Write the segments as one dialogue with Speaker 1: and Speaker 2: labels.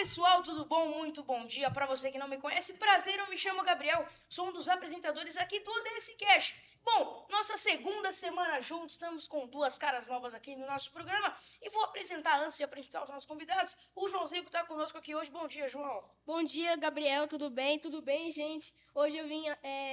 Speaker 1: pessoal, tudo bom? Muito bom dia para você que não me conhece. Prazer, eu me chamo Gabriel, sou um dos apresentadores aqui do DS Cash. Bom, nossa segunda semana juntos, estamos com duas caras novas aqui no nosso programa e vou apresentar, antes de apresentar os nossos convidados, o Joãozinho que está conosco aqui hoje. Bom dia, João.
Speaker 2: Bom dia, Gabriel, tudo bem? Tudo bem, gente? Hoje eu vim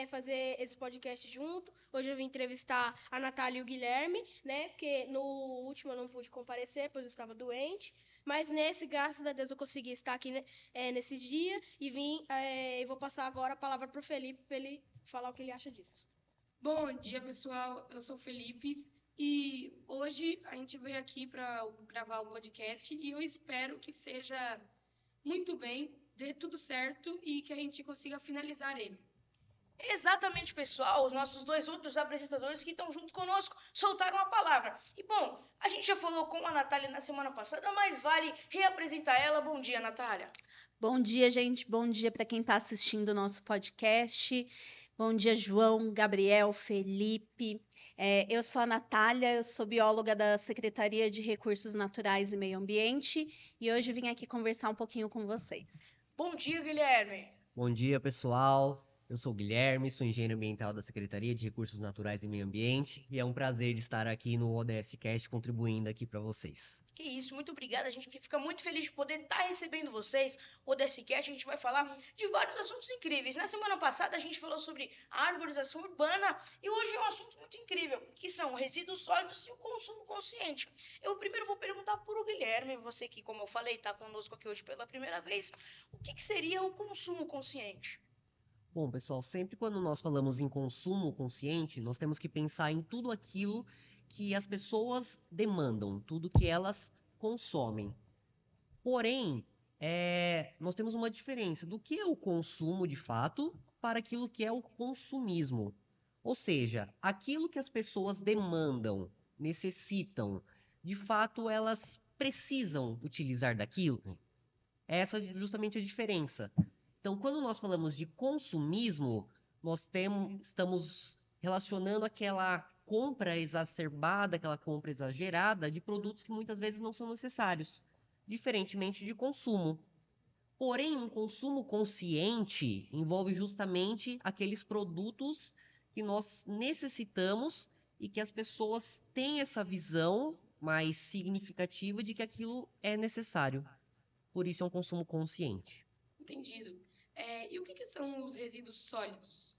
Speaker 2: fazer esse podcast junto. Hoje eu vim entrevistar a Natália e o Guilherme, né? Porque no último eu não pude comparecer, pois eu estava doente. Mas nesse, graças a Deus, eu consegui estar aqui, né, nesse dia e e vou passar agora a palavra para o Felipe para ele falar o que ele acha disso.
Speaker 3: Bom dia, pessoal. Eu sou o Felipe e hoje a gente veio aqui para gravar o podcast e eu espero que seja muito bem, dê tudo certo e que a gente consiga finalizar ele.
Speaker 1: Exatamente, pessoal, os nossos dois outros apresentadores que estão junto conosco soltaram a palavra. E bom, a gente já falou com a Natália na semana passada, mas vale reapresentar ela. Bom dia, Natália.
Speaker 4: Bom dia, gente. Bom dia para quem está assistindo o nosso podcast. Bom dia, João, Gabriel, Felipe. Eu sou a Natália, eu sou bióloga da Secretaria de Recursos Naturais e Meio Ambiente e hoje vim aqui conversar um pouquinho com vocês.
Speaker 1: Bom dia, Guilherme.
Speaker 5: Bom dia, pessoal. Eu sou o Guilherme, sou engenheiro ambiental da Secretaria de Recursos Naturais e Meio Ambiente e é um prazer estar aqui no ODS Cast contribuindo aqui para vocês.
Speaker 1: Que isso, muito obrigada. A gente fica muito feliz de poder estar recebendo vocês. O ODS Cast, a gente vai falar de vários assuntos incríveis. Na semana passada a gente falou sobre a arborização urbana e hoje é um assunto muito incrível, que são resíduos sólidos e o consumo consciente. Eu primeiro vou perguntar para o Guilherme, você que, como eu falei, está conosco aqui hoje pela primeira vez, o que seria o consumo consciente?
Speaker 5: Bom, pessoal, sempre quando nós falamos em consumo consciente, nós temos que pensar em tudo aquilo que as pessoas demandam, tudo que elas consomem. Porém, nós temos uma diferença do que é o consumo de fato para aquilo que é o consumismo. Ou seja, aquilo que as pessoas demandam, necessitam, de fato elas precisam utilizar daquilo. Essa é justamente a diferença. Então, quando nós falamos de consumismo, estamos relacionando aquela compra exacerbada, aquela compra exagerada de produtos que muitas vezes não são necessários, diferentemente de consumo. Porém, um consumo consciente envolve justamente aqueles produtos que nós necessitamos e que as pessoas têm essa visão mais significativa de que aquilo é necessário. Por isso é um consumo consciente.
Speaker 3: Entendido. E o que são os resíduos sólidos?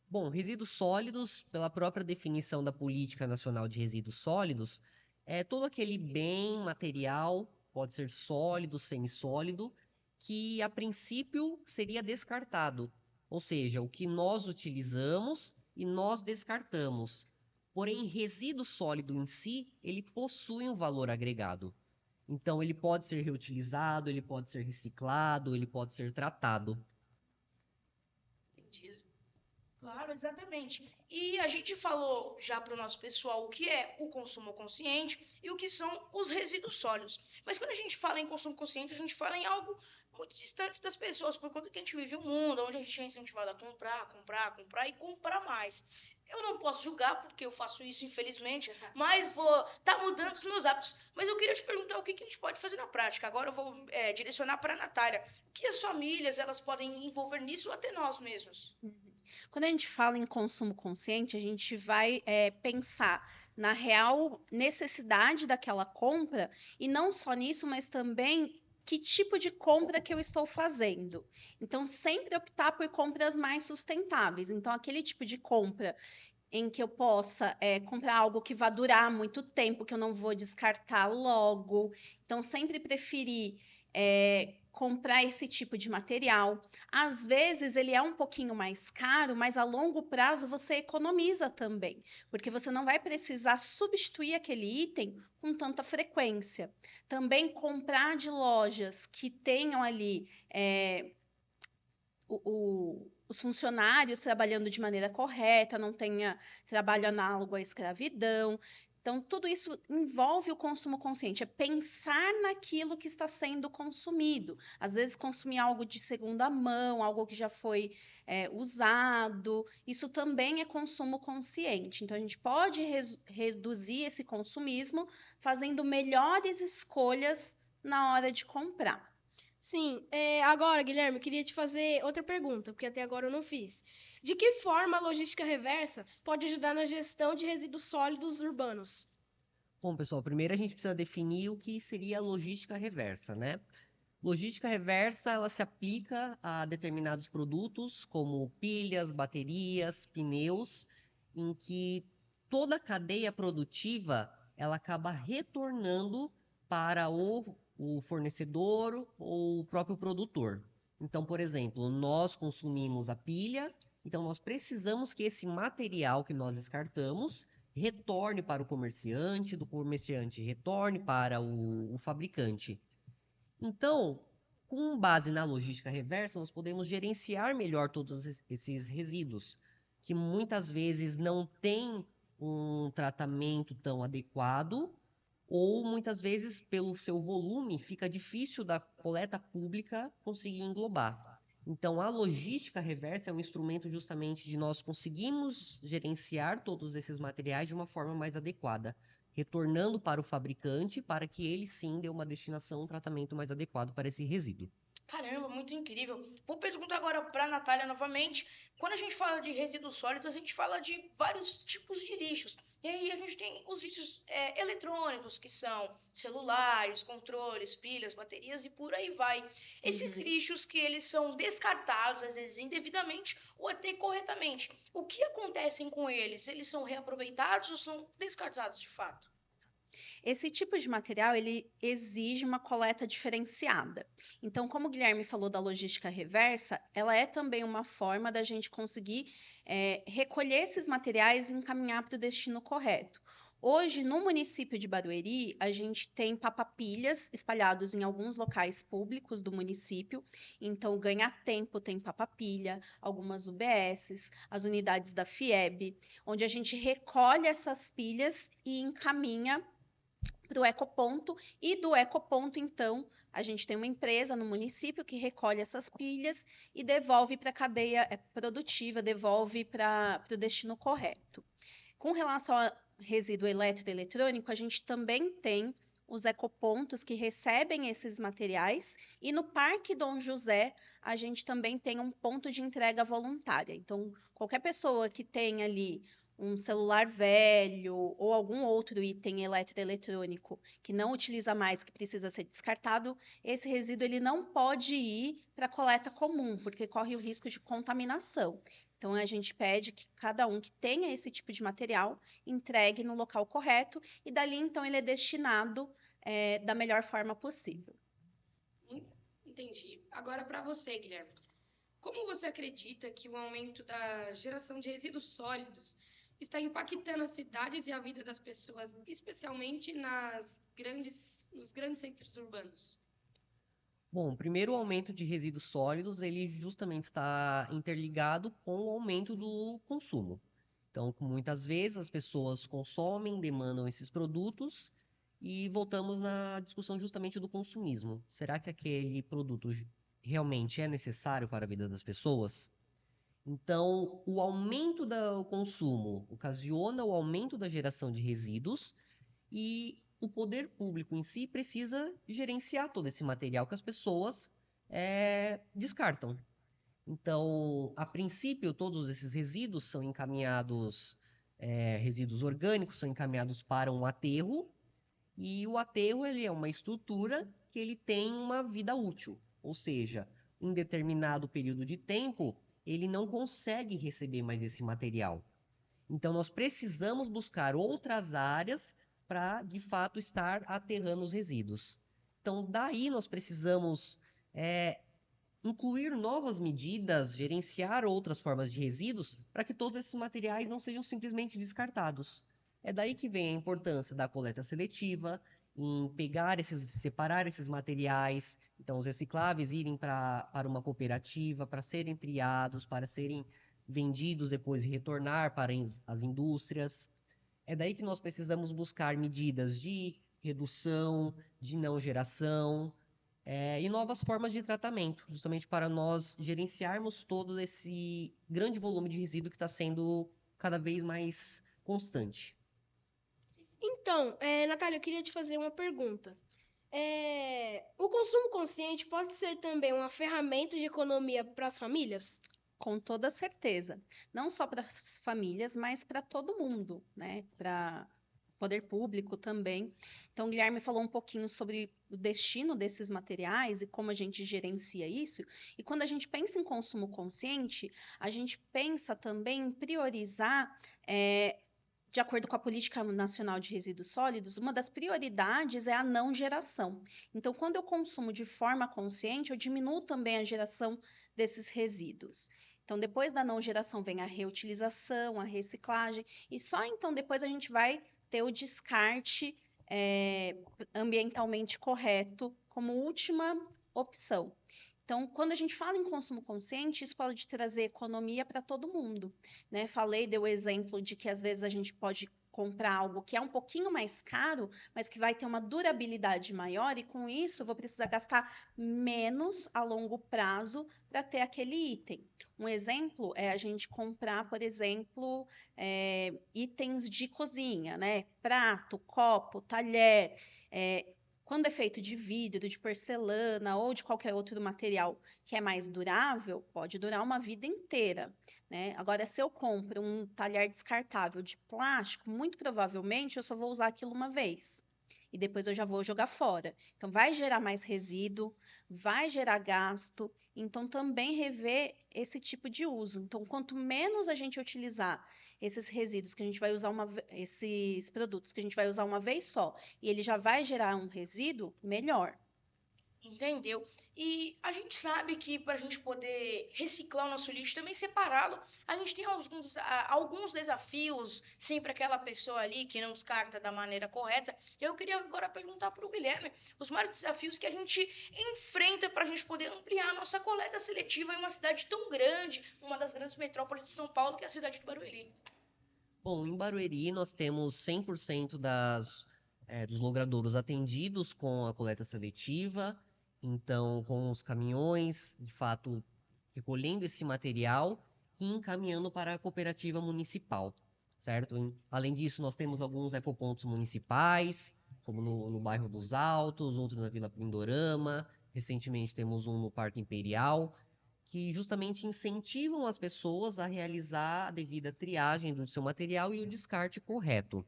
Speaker 5: Bom, resíduos sólidos, pela própria definição da Política Nacional de Resíduos Sólidos, é todo aquele bem material, pode ser sólido, semissólido, que a princípio seria descartado. Ou seja, o que nós utilizamos e nós descartamos. Porém, resíduo sólido em si, ele possui um valor agregado. Então, ele pode ser reutilizado, ele pode ser reciclado, ele pode ser tratado.
Speaker 3: Entendido.
Speaker 1: Claro, exatamente. E a gente falou já para o nosso pessoal o que é o consumo consciente e o que são os resíduos sólidos. Mas quando a gente fala em consumo consciente, a gente fala em algo muito distante das pessoas, por conta que a gente vive um mundo onde a gente é incentivado a comprar e comprar mais. Eu não posso julgar porque eu faço isso, infelizmente, mas vou estar mudando os meus hábitos. Mas eu queria te perguntar o que a gente pode fazer na prática. Agora eu vou direcionar para a Natália. O que as famílias elas podem envolver nisso, até nós mesmos?
Speaker 4: Quando a gente fala em consumo consciente, a gente vai pensar na real necessidade daquela compra e não só nisso, mas também que tipo de compra que eu estou fazendo. Então, sempre optar por compras mais sustentáveis. Então, aquele tipo de compra em que eu possa comprar algo que vai durar muito tempo, que eu não vou descartar logo. Então, sempre preferir comprar esse tipo de material. Às vezes ele é um pouquinho mais caro, mas a longo prazo você economiza também, porque você não vai precisar substituir aquele item com tanta frequência. Também comprar de lojas que tenham ali os funcionários trabalhando de maneira correta, não tenha trabalho análogo à escravidão. Então, tudo isso envolve o consumo consciente, é pensar naquilo que está sendo consumido. Às vezes, consumir algo de segunda mão, algo que já foi usado, isso também é consumo consciente. Então, a gente pode reduzir esse consumismo fazendo melhores escolhas na hora de comprar.
Speaker 2: Sim, agora, Guilherme, eu queria te fazer outra pergunta, porque até agora eu não fiz. De que forma a logística reversa pode ajudar na gestão de resíduos sólidos urbanos?
Speaker 5: Bom, pessoal, primeiro a gente precisa definir o que seria a logística reversa, né? Logística reversa, ela se aplica a determinados produtos, como pilhas, baterias, pneus, em que toda a cadeia produtiva, ela acaba retornando para o fornecedor ou o próprio produtor. Então, por exemplo, nós consumimos a pilha, então nós precisamos que esse material que nós descartamos retorne para o comerciante, do comerciante retorne para o fabricante. Então, com base na logística reversa, nós podemos gerenciar melhor todos esses resíduos, que muitas vezes não têm um tratamento tão adequado, ou muitas vezes, pelo seu volume, fica difícil da coleta pública conseguir englobar. Então, a logística reversa é um instrumento justamente de nós conseguirmos gerenciar todos esses materiais de uma forma mais adequada, retornando para o fabricante para que ele sim dê uma destinação, um tratamento mais adequado para esse resíduo.
Speaker 1: Caramba, muito incrível. Vou perguntar agora para a Natália novamente. Quando a gente fala de resíduos sólidos, a gente fala de vários tipos de lixos. E aí a gente tem os lixos eletrônicos, que são celulares, controles, pilhas, baterias e por aí vai. Esses lixos que eles são descartados, às vezes indevidamente ou até corretamente. O que acontece com eles? Eles são reaproveitados ou são descartados de fato?
Speaker 4: Esse tipo de material, ele exige uma coleta diferenciada. Então, como o Guilherme falou da logística reversa, ela é também uma forma da gente conseguir recolher esses materiais e encaminhar para o destino correto. Hoje, no município de Barueri, a gente tem papapilhas espalhados em alguns locais públicos do município. Então, Ganha Tempo tem papapilha, algumas UBSs, as unidades da FIEB, onde a gente recolhe essas pilhas e encaminha para o ecoponto, e do ecoponto, então, a gente tem uma empresa no município que recolhe essas pilhas e devolve para a cadeia produtiva, devolve para o destino correto. Com relação a resíduo eletroeletrônico, a gente também tem os ecopontos que recebem esses materiais, e no Parque Dom José a gente também tem um ponto de entrega voluntária. Então, qualquer pessoa que tenha ali um celular velho ou algum outro item eletroeletrônico que não utiliza mais, que precisa ser descartado, esse resíduo ele não pode ir para a coleta comum, porque corre o risco de contaminação. Então, a gente pede que cada um que tenha esse tipo de material entregue no local correto e dali, então, ele é destinado da melhor forma possível.
Speaker 3: Entendi. Agora, para você, Guilherme, como você acredita que o aumento da geração de resíduos sólidos está impactando as cidades e a vida das pessoas, especialmente nos grandes centros urbanos?
Speaker 5: Bom, primeiro o aumento de resíduos sólidos, ele justamente está interligado com o aumento do consumo. Então, muitas vezes as pessoas consomem, demandam esses produtos e voltamos na discussão justamente do consumismo. Será que aquele produto realmente é necessário para a vida das pessoas? Então, o aumento do consumo ocasiona o aumento da geração de resíduos e o poder público em si precisa gerenciar todo esse material que as pessoas descartam. Então, a princípio, todos esses resíduos são encaminhados, resíduos orgânicos são encaminhados para um aterro, e o aterro ele é uma estrutura que ele tem uma vida útil, ou seja, em determinado período de tempo, ele não consegue receber mais esse material. Então, nós precisamos buscar outras áreas para, de fato, estar aterrando os resíduos. Então, daí nós precisamos incluir novas medidas, gerenciar outras formas de resíduos para que todos esses materiais não sejam simplesmente descartados. É daí que vem a importância da coleta seletiva, em separar esses materiais, então os recicláveis irem para uma cooperativa, para serem triados, para serem vendidos depois e retornar para as indústrias. É daí que nós precisamos buscar medidas de redução, de não geração, e novas formas de tratamento, justamente para nós gerenciarmos todo esse grande volume de resíduo que está sendo cada vez mais constante.
Speaker 2: Então, Natália, eu queria te fazer uma pergunta. O consumo consciente pode ser também uma ferramenta de economia para as famílias?
Speaker 4: Com toda certeza. Não só para as famílias, mas para todo mundo, né? Para poder público também. Então, o Guilherme falou um pouquinho sobre o destino desses materiais e como a gente gerencia isso. E quando a gente pensa em consumo consciente, a gente pensa também em priorizar, de acordo com a Política Nacional de Resíduos Sólidos, uma das prioridades é a não geração. Então, quando eu consumo de forma consciente, eu diminuo também a geração desses resíduos. Então, depois da não geração vem a reutilização, a reciclagem, e só então depois a gente vai ter o descarte ambientalmente correto como última opção. Então, quando a gente fala em consumo consciente, isso pode trazer economia para todo mundo, né? Dei o exemplo de que às vezes a gente pode comprar algo que é um pouquinho mais caro, mas que vai ter uma durabilidade maior, e com isso eu vou precisar gastar menos a longo prazo para ter aquele item. Um exemplo é a gente comprar, por exemplo, itens de cozinha, né? Prato, copo, talher. Quando é feito de vidro, de porcelana ou de qualquer outro material que é mais durável, pode durar uma vida inteira, né? Agora, se eu compro um talher descartável de plástico, muito provavelmente eu só vou usar aquilo uma vez. E depois eu já vou jogar fora. Então, vai gerar mais resíduo, vai gerar gasto. Então, também rever esse tipo de uso. Então, quanto menos a gente utilizar esses resíduos que a gente vai usar esses produtos que a gente vai usar uma vez só, e ele já vai gerar um resíduo, melhor.
Speaker 1: Entendeu? E a gente sabe que para a gente poder reciclar o nosso lixo, também separá-lo, a gente tem alguns desafios, sempre aquela pessoa ali que não descarta da maneira correta. Eu queria agora perguntar para o Guilherme os maiores desafios que a gente enfrenta para a gente poder ampliar a nossa coleta seletiva em uma cidade tão grande, uma das grandes metrópoles de São Paulo, que é a cidade de Barueri.
Speaker 5: Bom, em Barueri nós temos 100% dos logradouros atendidos com a coleta seletiva, então com os caminhões, de fato, recolhendo esse material e encaminhando para a cooperativa municipal, certo? Além disso, nós temos alguns ecopontos municipais, como no bairro dos Altos, outro na Vila Pindorama, recentemente temos um no Parque Imperial, que justamente incentivam as pessoas a realizar a devida triagem do seu material e o descarte correto.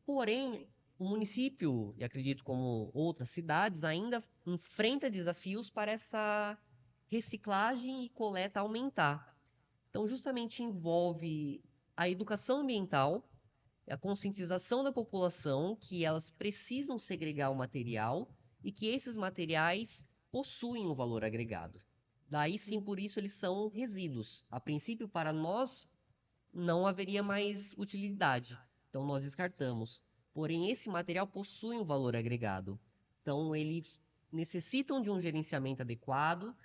Speaker 5: Porém, o município, e acredito como outras cidades, ainda enfrenta desafios para essa reciclagem e coleta aumentar. Então, justamente envolve a educação ambiental, a conscientização da população que elas precisam segregar o material e que esses materiais possuem um valor agregado. Daí sim, por isso eles são resíduos. A princípio, para nós, não haveria mais utilidade. Então nós descartamos. Porém, esse material possui um valor agregado. Então eles necessitam de um gerenciamento adequado,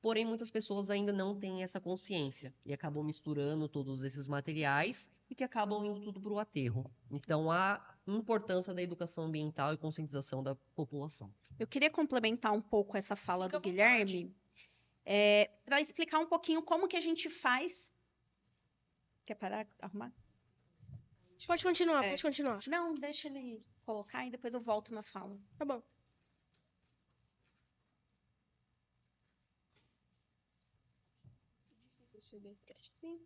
Speaker 5: porém muitas pessoas ainda não têm essa consciência e acabam misturando todos esses materiais e que acabam indo tudo para o aterro. Então a importância da educação ambiental e conscientização da população.
Speaker 4: Eu queria complementar um pouco essa fala
Speaker 1: Fica à
Speaker 4: do Guilherme, para explicar um pouquinho como que a gente faz. Quer parar, arrumar?
Speaker 2: Pode continuar, pode continuar.
Speaker 4: Não, deixa ele colocar e depois eu volto na fala.
Speaker 2: Tá bom. Sim.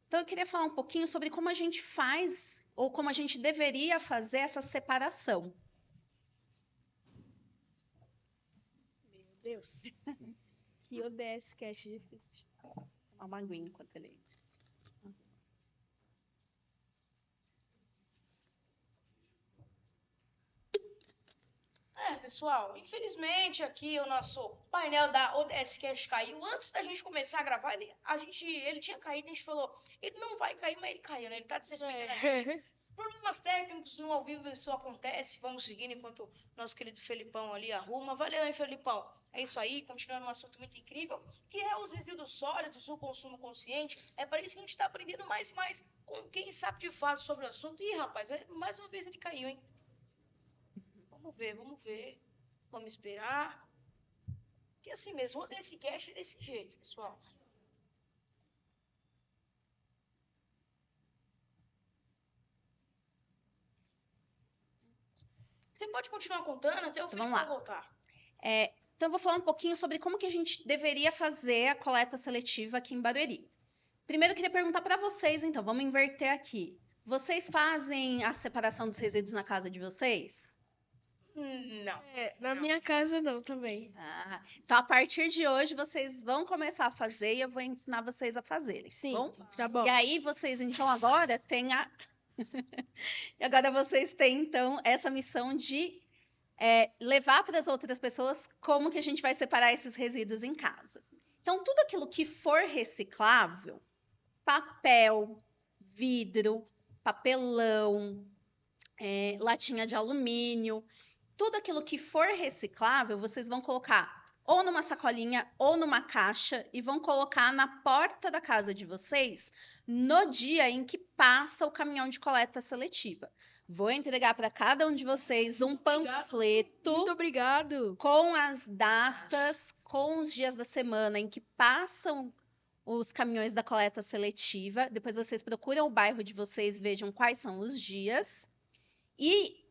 Speaker 4: Então, eu queria falar um pouquinho sobre como a gente faz ou como a gente deveria fazer essa separação.
Speaker 2: Meu Deus. Que ODS cast difícil.
Speaker 4: Tomar uma aguinha enquanto ele.
Speaker 1: Pessoal, infelizmente aqui o nosso painel da ODS Cash caiu. Antes da gente começar a gravar, ele tinha caído e a gente falou, ele não vai cair, mas ele caiu, né? Ele tá desrespeitando a gente. Problemas técnicos no ao vivo, isso acontece. Vamos seguindo enquanto nosso querido Felipão ali arruma. Valeu, hein, Felipão? É isso aí, continuando um assunto muito incrível, que é os resíduos sólidos, o consumo consciente. É para isso que a gente está aprendendo mais e mais com quem sabe de fato sobre o assunto. Ih, rapaz, mais uma vez ele caiu, hein? Vamos ver. Vamos esperar. Que assim mesmo, o desse cast é desse jeito, pessoal. Você pode continuar contando até o
Speaker 4: Então,
Speaker 1: Felipe
Speaker 4: vamos lá.
Speaker 1: voltar.
Speaker 4: Então, eu vou falar um pouquinho sobre como que a gente deveria fazer a coleta seletiva aqui em Barueri. Primeiro, eu queria perguntar para vocês, então, vamos inverter aqui. Vocês fazem a separação dos resíduos na casa de vocês?
Speaker 1: Não.
Speaker 2: Na
Speaker 1: Não.
Speaker 2: minha casa não também.
Speaker 4: Ah, então, a partir de hoje, vocês vão começar a fazer e eu vou ensinar vocês a fazerem.
Speaker 2: Sim,
Speaker 4: Bom?
Speaker 2: tá bom.
Speaker 4: E aí, vocês, então, agora têm E agora vocês têm, então, essa missão de levar para as outras pessoas como que a gente vai separar esses resíduos em casa. Então, tudo aquilo que for reciclável, papel, vidro, papelão, latinha de alumínio, tudo aquilo que for reciclável, vocês vão colocar ou numa sacolinha ou numa caixa e vão colocar na porta da casa de vocês no dia em que passa o caminhão de coleta seletiva. Vou entregar para cada um de vocês um panfleto
Speaker 2: Muito obrigado.
Speaker 4: com as datas, com os dias da semana em que passam os caminhões da coleta seletiva. Depois vocês procuram o bairro de vocês, vejam quais são os dias. E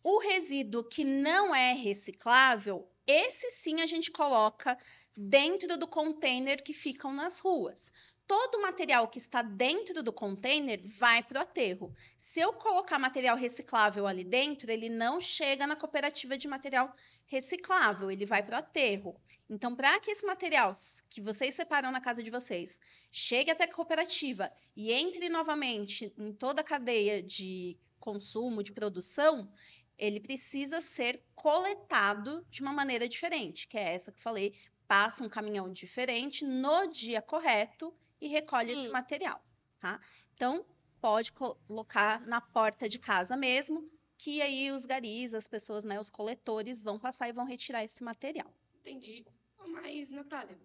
Speaker 4: o resíduo que não é reciclável, esse sim a gente coloca dentro do container que ficam nas ruas. Todo o material que está dentro do container vai para o aterro. Se eu colocar material reciclável ali dentro, ele não chega na cooperativa de material reciclável, ele vai para o aterro. Então, para que esse material que vocês separam na casa de vocês chegue até a cooperativa e entre novamente em toda a cadeia de consumo, de produção, ele precisa ser coletado de uma maneira diferente, que é essa que eu falei, passa um caminhão diferente no dia correto e recolhe esse material, tá? Então, pode colocar na porta de casa mesmo, que aí os garis, as pessoas, né, os coletores vão passar e vão retirar esse material.
Speaker 3: Entendi. Mas, Natália,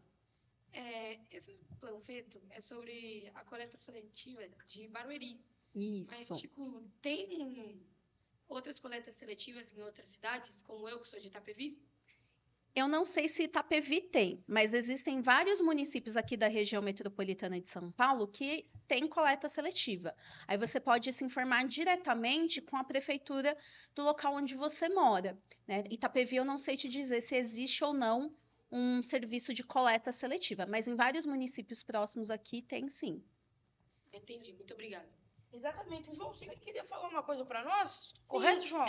Speaker 3: esse panfleto é sobre a coleta seletiva de Barueri.
Speaker 4: Isso.
Speaker 3: Mas, tipo, tem outras coletas seletivas em outras cidades, como eu, que sou de Itapevi?
Speaker 4: Eu não sei se Itapevi tem, mas existem vários municípios aqui da região metropolitana de São Paulo que têm coleta seletiva. Aí você pode se informar diretamente com a prefeitura do local onde você mora, né? Itapevi eu não sei te dizer se existe ou não um serviço de coleta seletiva, mas em vários municípios próximos aqui tem sim.
Speaker 3: Entendi, muito obrigada.
Speaker 1: Exatamente. João, você queria falar uma coisa para nós? Correto, João?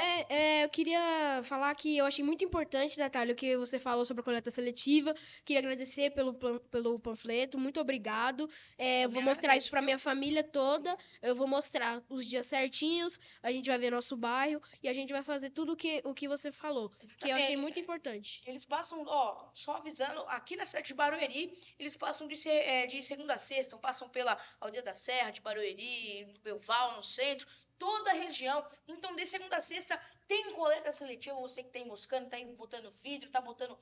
Speaker 2: Eu queria falar que eu achei muito importante, Natália, o que você falou sobre a coleta seletiva. Queria agradecer pelo panfleto. Muito obrigado. Eu vou mostrar isso para minha família toda. Eu vou mostrar os dias certinhos. A gente vai ver nosso bairro e a gente vai fazer tudo o que você falou, que eu achei muito importante.
Speaker 1: Eles passam, ó, só avisando, aqui na cidade de Barueri, eles passam de segunda a sexta, então passam pela Aldeia da Serra, de Barueri, Belval, no centro, toda a região. Então, de segunda a sexta, tem coleta seletiva. Você que tá moscando, tá aí botando vidro, tá botando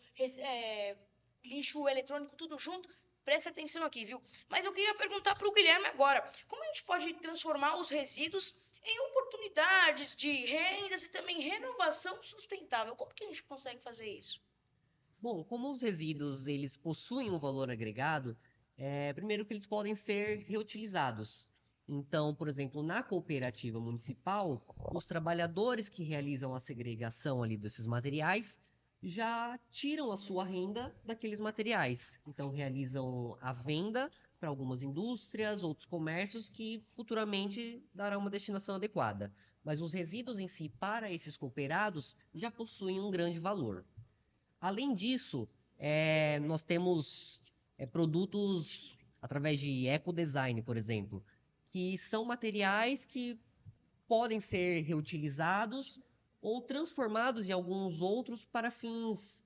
Speaker 1: lixo eletrônico, tudo junto. Preste atenção aqui, viu? Mas eu queria perguntar para o Guilherme agora, como a gente pode transformar os resíduos em oportunidades de rendas e também renovação sustentável? Como que a gente consegue fazer isso?
Speaker 5: Bom, como os resíduos eles possuem um valor agregado, primeiro que eles podem ser reutilizados. Então, por exemplo, na cooperativa municipal, os trabalhadores que realizam a segregação ali desses materiais já tiram a sua renda daqueles materiais. Então, realizam a venda para algumas indústrias, outros comércios que futuramente darão uma destinação adequada. Mas os resíduos em si, para esses cooperados, já possuem um grande valor. Além disso, nós temos produtos através de ecodesign, por exemplo, que são materiais que podem ser reutilizados ou transformados em alguns outros para fins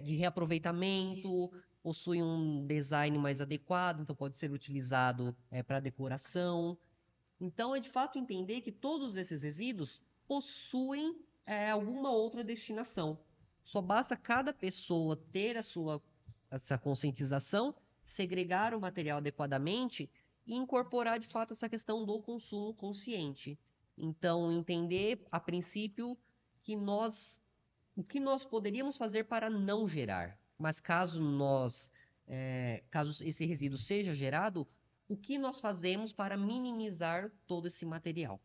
Speaker 5: de reaproveitamento, possuem um design mais adequado, então pode ser utilizado para decoração. Então, é de fato entender que todos esses resíduos possuem alguma outra destinação. Só basta cada pessoa ter essa conscientização, segregar o material adequadamente e incorporar de fato essa questão do consumo consciente. Então, entender a princípio o que nós poderíamos fazer para não gerar, mas caso esse resíduo seja gerado, o que nós fazemos para minimizar todo esse material.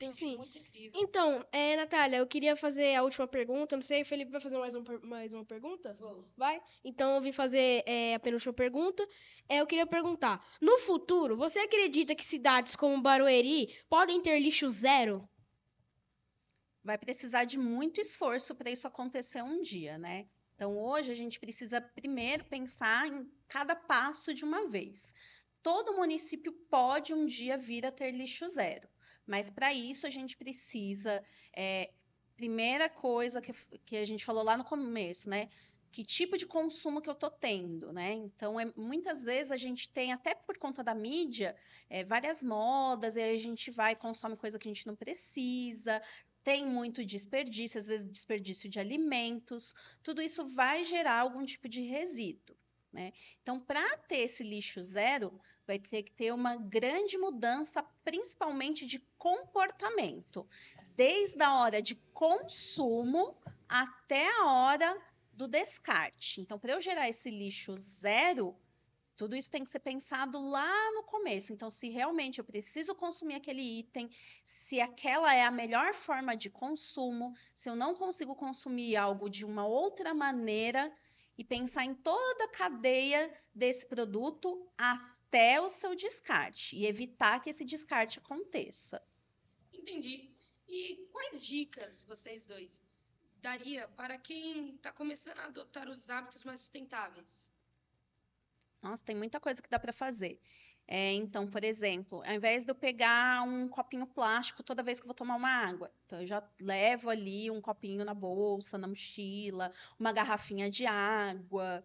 Speaker 1: Entendi,
Speaker 2: Sim.
Speaker 1: muito incrível.
Speaker 2: Então, Natália, eu queria fazer a última pergunta. Não sei, o Felipe vai fazer mais uma pergunta? Vai? Então, eu vim fazer a penúltima pergunta. Eu queria perguntar: no futuro, você acredita que cidades como Barueri podem ter lixo zero?
Speaker 4: Vai precisar de muito esforço para isso acontecer um dia, né? Então, hoje a gente precisa primeiro pensar em cada passo de uma vez. Todo município pode um dia vir a ter lixo zero, mas para isso a gente precisa, primeira coisa que a gente falou lá no começo, né? Que tipo de consumo que eu estou tendo, né? Então, muitas vezes a gente tem, até por conta da mídia, várias modas, e aí a gente vai e consome coisa que a gente não precisa, tem muito desperdício, às vezes desperdício de alimentos, tudo isso vai gerar algum tipo de resíduo, né? Então, para ter esse lixo zero, vai ter que ter uma grande mudança, principalmente de comportamento, desde a hora de consumo até a hora do descarte. Então, para eu gerar esse lixo zero, tudo isso tem que ser pensado lá no começo. Então, se realmente eu preciso consumir aquele item, se aquela é a melhor forma de consumo, se eu não consigo consumir algo de uma outra maneira, e pensar em toda a cadeia desse produto até o seu descarte e evitar que esse descarte aconteça.
Speaker 3: Entendi. E quais dicas vocês dois daria para quem está começando a adotar os hábitos mais sustentáveis?
Speaker 4: Nossa, tem muita coisa que dá para fazer. Então, por exemplo, ao invés de eu pegar um copinho plástico toda vez que eu vou tomar uma água, então eu já levo ali um copinho na bolsa, na mochila, uma garrafinha de água,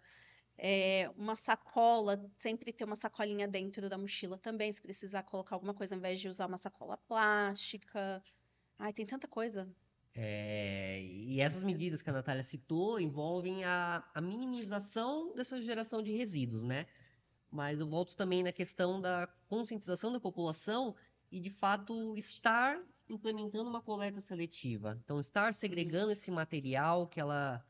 Speaker 4: uma sacola, sempre ter uma sacolinha dentro da mochila também, se precisar colocar alguma coisa, ao invés de usar uma sacola plástica. Ai, tem tanta coisa.
Speaker 5: E essas medidas que a Natália citou envolvem a minimização dessa geração de resíduos, né? Mas eu volto também na questão da conscientização da população e, de fato, estar implementando uma coleta seletiva. Então, estar segregando esse material que a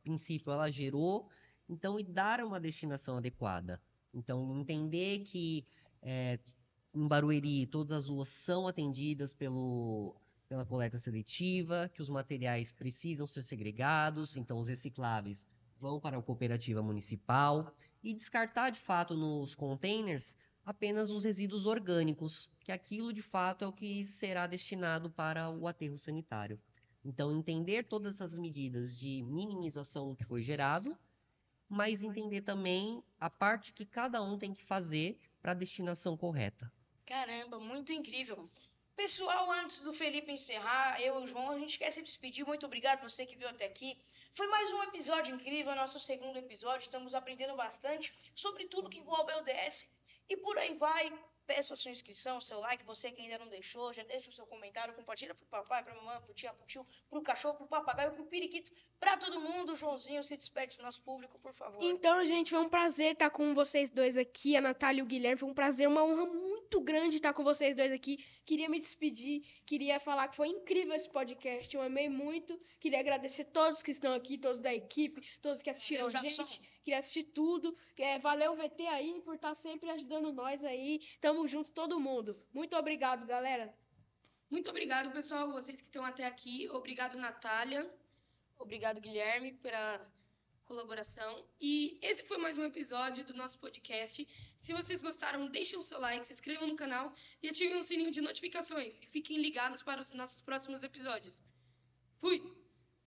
Speaker 5: princípio ela gerou, então, e dar uma destinação adequada. Então, entender que em Barueri todas as ruas são atendidas pela coleta seletiva, que os materiais precisam ser segregados, então os recicláveis vão para a cooperativa municipal e descartar de fato nos containers apenas os resíduos orgânicos, que aquilo de fato é o que será destinado para o aterro sanitário. Então, entender todas essas medidas de minimização do que foi gerado, mas entender também a parte que cada um tem que fazer para a destinação correta.
Speaker 1: Caramba, muito incrível.
Speaker 4: Isso.
Speaker 1: Pessoal, antes do Felipe encerrar, eu e o João, a gente quer se despedir. Muito obrigado você que viu até aqui. Foi mais um episódio incrível, nosso segundo episódio. Estamos aprendendo bastante sobre tudo que envolve a ODS. E por aí vai. Peça a sua inscrição, seu like, você que ainda não deixou, já deixa o seu comentário, compartilha pro papai, pra mamãe, pro tia, pro tio, pro cachorro, pro papagaio, pro periquito, pra todo mundo. Joãozinho, se despede do nosso público, por favor.
Speaker 2: Então, gente, foi um prazer estar com vocês dois aqui, a Natália e o Guilherme. Foi um prazer, uma honra muito grande estar com vocês dois aqui. Queria me despedir, queria falar que foi incrível esse podcast, eu amei muito. Queria agradecer todos que estão aqui, todos da equipe, todos que assistiram a gente. Queria assistir tudo. Valeu, VT, aí, por estar sempre ajudando nós aí. Tamo junto, todo mundo. Muito obrigado, galera.
Speaker 3: Muito obrigado, pessoal, vocês que estão até aqui. Obrigado, Natália. Obrigado, Guilherme, pela colaboração. E esse foi mais um episódio do nosso podcast. Se vocês gostaram, deixem o seu like, se inscrevam no canal e ativem o sininho de notificações. E fiquem ligados para os nossos próximos episódios. Fui!